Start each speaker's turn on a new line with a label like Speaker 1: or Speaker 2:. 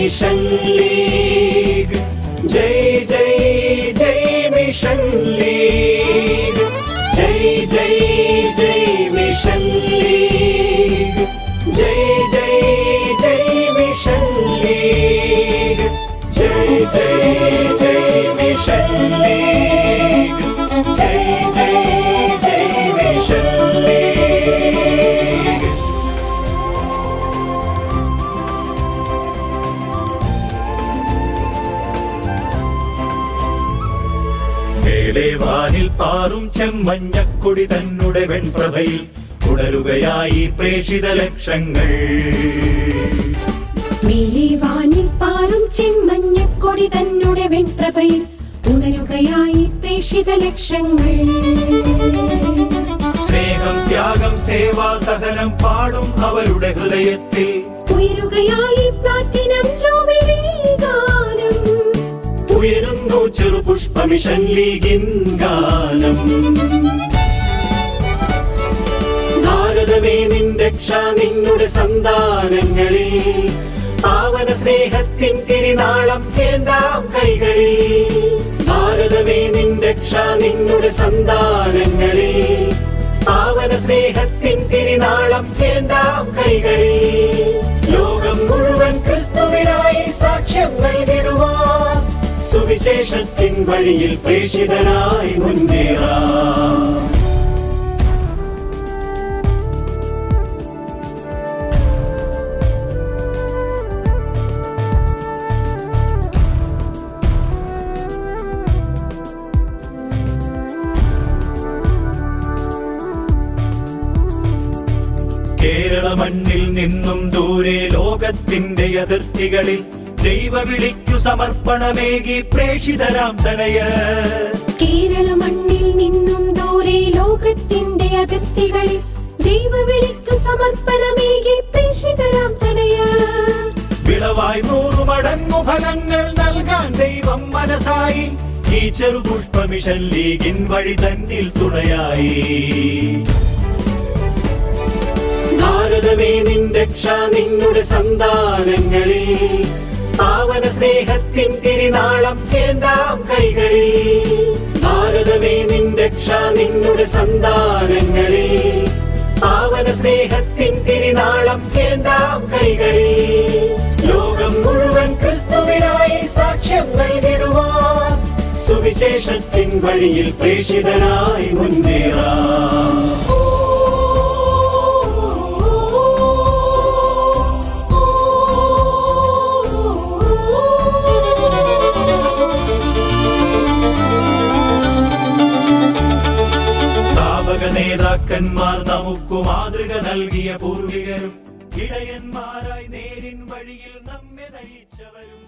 Speaker 1: Mission league, ജയ് ജയ് ജയ് mission league, ജയ് ജയ് ജയ് mission league, ജയ് ജയ് ജയ് mission league, ജയ് ജയ് ജയ് mission league, ജയ് ജയ് ജയ് mission league. മേലെ വാനിൽ പാറും ചെമ്മഞ്ഞക്കൊടി തന്നുടെ വെൺപ്രഭയിൽ ഉണരുകയായി പ്രേക്ഷിത ലക്ഷങ്ങൾ.
Speaker 2: മേലെ വാനിൽ പാറും ചെമ്മഞ്ഞക്കൊടി തന്നുടെ വെൺപ്രഭയിൽ ഉണരുകയായി പ്രേക്ഷിത ലക്ഷങ്ങൾ.
Speaker 1: സ്നേഹം, ത്യാഗം, സേവാ, സഹനം പാടും അവരുടെ ഹൃദയത്തിൽ
Speaker 2: ഉയരുകയായി പ്ലാറ്റിനം ജൂബിലി ഗാനം.
Speaker 1: ഉയരുന്നു ചെറുപുഷ്പ മിഷൻ ലീഗിൻ ഗാനം. ഭാരതമേ നിൻ രക്ഷ നിന്നുടെ സന്താനങ്ങളിൽ, പാവന സ്നേഹത്തിൻ തിരുനാളം ഏന്താം കൈകളിൽ. ഭാരതമേ നിൻ രക്ഷ നിന്നുടെ സന്താനങ്ങളിൽ, പാവന സ്നേഹത്തിൻ തിരുനാളം ഏന്താം കൈകളിൽ. ലോകം മുഴുവൻ ക്രിസ്തുവിനായി സാക്ഷ്യം നൽകിടുവാൻ സുവിശേഷത്തിൻ വഴിയിൽ പ്രേക്ഷിതരായി മുന്നേറാം. കേരള മണ്ണിൽ നിന്നും ദൂരെ ലോകത്തിന്റെ അതിർത്തികളിൽ ദൈവ വിളിക്കു സമർപ്പണമേകി പ്രേക്ഷിതരാം തനയർ.
Speaker 2: കേരള മണ്ണിൽ നിന്നും ദൂരെ ലോകത്തിന്റെ അതിർത്തികളിൽ ദൈവ വിളിക്കു സമർപ്പണമേകി പ്രേക്ഷിതരാം തനയർ.
Speaker 1: വിളവായി 100 മടങ്ങു ഫലങ്ങൾ നൽകാൻ ദൈവം മനസ്സായി, ഈ ചെറുപുഷ്പ മിഷൻ ലീഗിൻ വഴി തന്നിൽ തുണയായി. ഭാരതമേ നിൻ രക്ഷ നിന്നുടെ സന്താനങ്ങളിൽ, പാവന സ്നേഹത്തിൻ തിരുനാളം ഏന്താം കൈകളിൽ. ഭാരതമേ നിൻ രക്ഷ നിന്നുടെ സന്താനങ്ങളിൽ, പാവന സ്നേഹത്തിൻ തിരുനാളം ഏന്താം കൈകളിൽ. ലോകം മുഴുവൻ ക്രിസ്തുവിനായി സാക്ഷ്യം നൽകിടുവാൻ സുവിശേഷത്തിൻ വഴിയിൽ പ്രേക്ഷിതരായി മുന്നേറാം. നേതാക്കന്മാർ നമുക്കു മാതൃക നൽകിയ പൂർവികരും, ഇടയന്മാരായി നേരിൻ വഴിയിൽ നമ്മെ നയിച്ചവരും.